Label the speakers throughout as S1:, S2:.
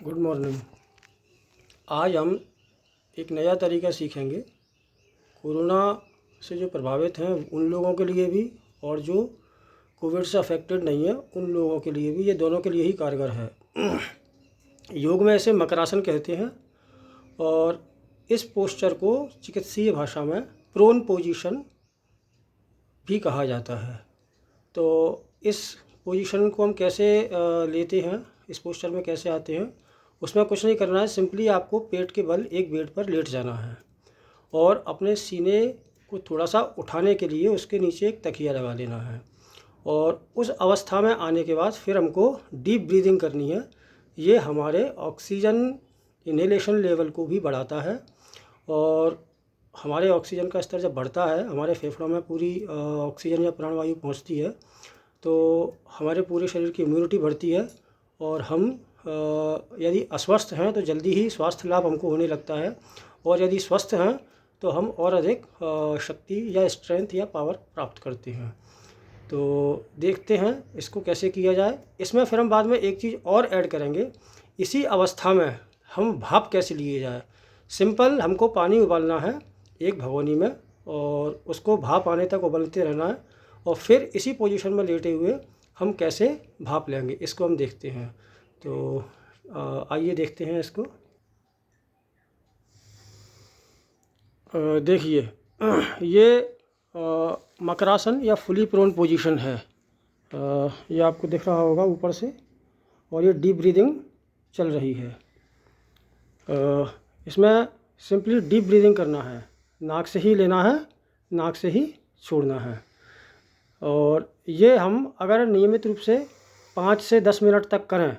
S1: Good morning. आज हम एक नया तरीका सीखेंगे कोरोना से जो प्रभावित हैं उन लोगों के लिए भी, और जो कोविड से अफेक्टेड नहीं है उन लोगों के लिए भी। ये दोनों के लिए ही कारगर है। योग में इसे मकरासन कहते हैं और इस पोस्चर को चिकित्सीय भाषा में प्रोन पोजीशन भी कहा जाता है। तो इस पोजीशन को हम कैसे लेते हैं, इस पोस्चर में कैसे आते हैं, उसमें कुछ नहीं करना है। सिंपली आपको पेट के बल एक बेड पर लेट जाना है और अपने सीने को थोड़ा सा उठाने के लिए उसके नीचे एक तकिया लगा लेना है। और उस अवस्था में आने के बाद फिर हमको डीप ब्रीदिंग करनी है। ये हमारे ऑक्सीजन इनहेलेशन लेवल को भी बढ़ाता है और हमारे ऑक्सीजन का स्तर जब बढ़ता है, हमारे फेफड़ों में पूरी ऑक्सीजन या प्राणवायु पहुंचती है, तो हमारे पूरे शरीर की इम्यूनिटी बढ़ती है और हम यदि अस्वस्थ हैं तो जल्दी ही स्वास्थ्य लाभ हमको होने लगता है, और यदि स्वस्थ हैं तो हम और अधिक शक्ति या स्ट्रेंथ या पावर प्राप्त करते हैं। तो देखते हैं इसको कैसे किया जाए। इसमें फिर हम बाद में एक चीज़ और ऐड करेंगे। इसी अवस्था में हम भाप कैसे लिए जाए। सिंपल, हमको पानी उबालना है एक भगोनी में और उसको भाप आने तक उबलते रहना है, और फिर इसी पोजीशन में लेटे हुए हम कैसे भाप लेंगे इसको हम देखते हैं। तो आइए देखते हैं इसको। देखिए, ये मकरासन या फुली प्रोन पोजीशन है। ये आपको दिख रहा होगा ऊपर से, और ये डीप ब्रीदिंग चल रही है। इसमें सिंपली डीप ब्रीदिंग करना है, नाक से ही लेना है, नाक से ही छोड़ना है। और ये हम अगर नियमित रूप से 5 से 10 मिनट तक करें,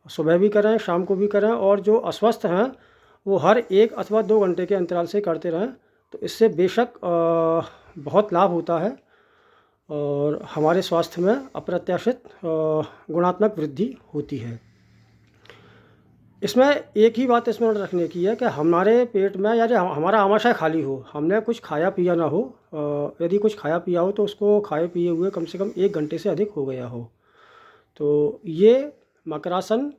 S1: सुबह भी करें, शाम को भी करें, और जो अस्वस्थ हैं वो हर 1 अथवा 2 घंटे के अंतराल से करते रहें, तो इससे बेशक बहुत लाभ होता है और हमारे स्वास्थ्य में अप्रत्याशित गुणात्मक वृद्धि होती है। इसमें एक ही बात स्मरण रखने की है कि हमारे पेट में यदि हमारा आमाशय खाली हो, हमने कुछ खाया पिया ना हो, यदि कुछ खाया पिया हो तो उसको खाए पिए हुए कम से कम 1 घंटे से अधिक हो गया हो। तो ये मकरासन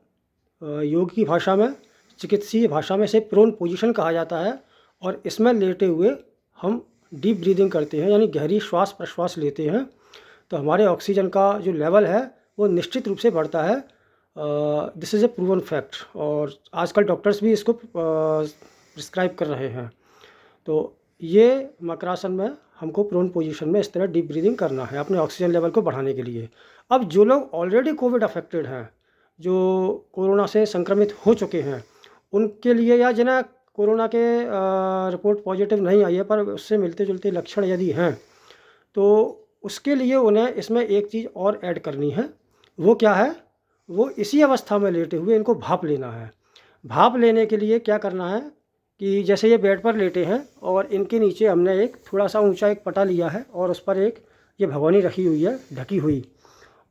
S1: योग की भाषा में, चिकित्सीय भाषा में इसे प्रोन पोजीशन कहा जाता है, और इसमें लेटे हुए हम डीप ब्रीदिंग करते हैं, यानी गहरी श्वास प्रश्वास लेते हैं। तो हमारे ऑक्सीजन का जो लेवल है वो निश्चित रूप से बढ़ता है। This is a proven fact, और आजकल डॉक्टर्स भी इसको प्रिस्क्राइब कर रहे हैं। तो ये मकरासन में हमको प्रोन पोजीशन में इस तरह डीप ब्रीदिंग करना है अपने ऑक्सीजन लेवल को बढ़ाने के लिए। अब जो लोग ऑलरेडी कोविड अफेक्टेड हैं, जो कोरोना से संक्रमित हो चुके हैं, उनके लिए, या जिन्हें कोरोना के रिपोर्ट पॉजिटिव नहीं आई है पर उससे मिलते जुलते लक्षण यदि हैं, तो उसके लिए उन्हें इसमें एक चीज़ और ऐड करनी है। वो क्या है? वो इसी अवस्था में लेटे हुए इनको भाप लेना है। भाप लेने के लिए क्या करना है कि जैसे ये बेड पर लेटे हैं और इनके नीचे हमने एक थोड़ा सा ऊंचा एक पटा लिया है और उस पर एक ये भगोनी रखी हुई है ढकी हुई,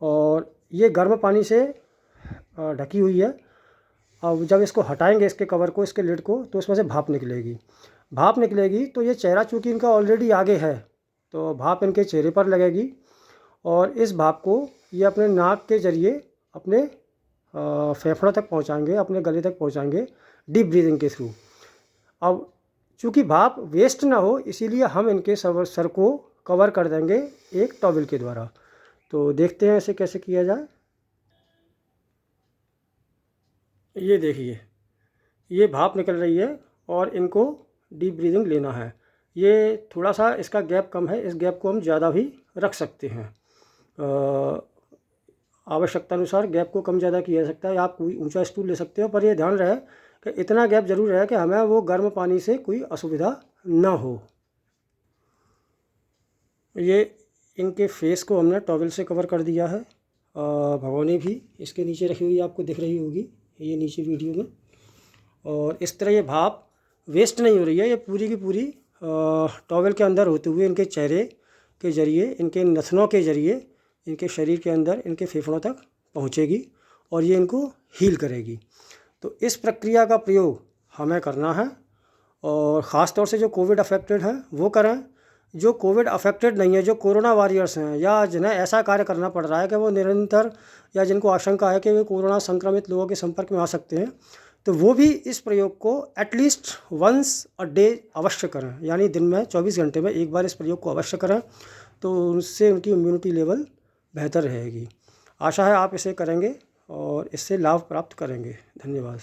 S1: और ये गर्म पानी से ढकी हुई है। अब जब इसको हटाएंगे, इसके कवर को, इसके लिड को, तो उसमें से भाप निकलेगी। भाप निकलेगी तो ये चेहरा चूँकि इनका ऑलरेडी आगे है, तो भाप इनके चेहरे पर लगेगी, और इस भाप को ये अपने नाक के जरिए अपने फेफड़ों तक पहुंचाएंगे, अपने गले तक पहुंचाएंगे डीप ब्रीदिंग के थ्रू। अब चूँकि भाप वेस्ट ना हो, इसीलिए हम इनके सर को कवर कर देंगे एक टॉवल के द्वारा। तो देखते हैं इसे कैसे किया जाए। ये देखिए, ये भाप निकल रही है और इनको डीप ब्रीदिंग लेना है। ये थोड़ा सा इसका गैप कम है, इस गैप को हम ज़्यादा भी रख सकते हैं। आवश्यकता अनुसार गैप को कम ज़्यादा किया जा सकता है। आप कोई ऊंचा स्टूल ले सकते हो, पर यह ध्यान रहे कि इतना गैप जरूर रहे कि हमें वो गर्म पानी से कोई असुविधा ना हो। ये इनके फेस को हमने टॉवल से कवर कर दिया है। भगोनी भी इसके नीचे रखी हुई आपको दिख रही होगी, ये नीचे वीडियो में। और इस तरह ये भाप वेस्ट नहीं हो रही है, ये पूरी की पूरी टॉवल के अंदर होते हुए इनके चेहरे के ज़रिए, इनके नथनों के ज़रिए, इनके शरीर के अंदर, इनके फेफड़ों तक पहुँचेगी और ये इनको हील करेगी। तो इस प्रक्रिया का प्रयोग हमें करना है, और ख़ास तौर से जो कोविड अफेक्टेड हैं वो करें। जो कोविड अफेक्टेड नहीं है, जो कोरोना वॉरियर्स हैं या जिन्हें ऐसा कार्य करना पड़ रहा है कि वो निरंतर, या जिनको आशंका है कि वे कोरोना संक्रमित लोगों के संपर्क में आ सकते हैं, तो वो भी इस प्रयोग को एटलीस्ट वंस अ डे अवश्य करें, यानी दिन में 24 घंटे में एक बार इस प्रयोग को अवश्य करें, तो उससे उनकी इम्यूनिटी लेवल बेहतर रहेगी। आशा है आप इसे करेंगे और इससे लाभ प्राप्त करेंगे। धन्यवाद।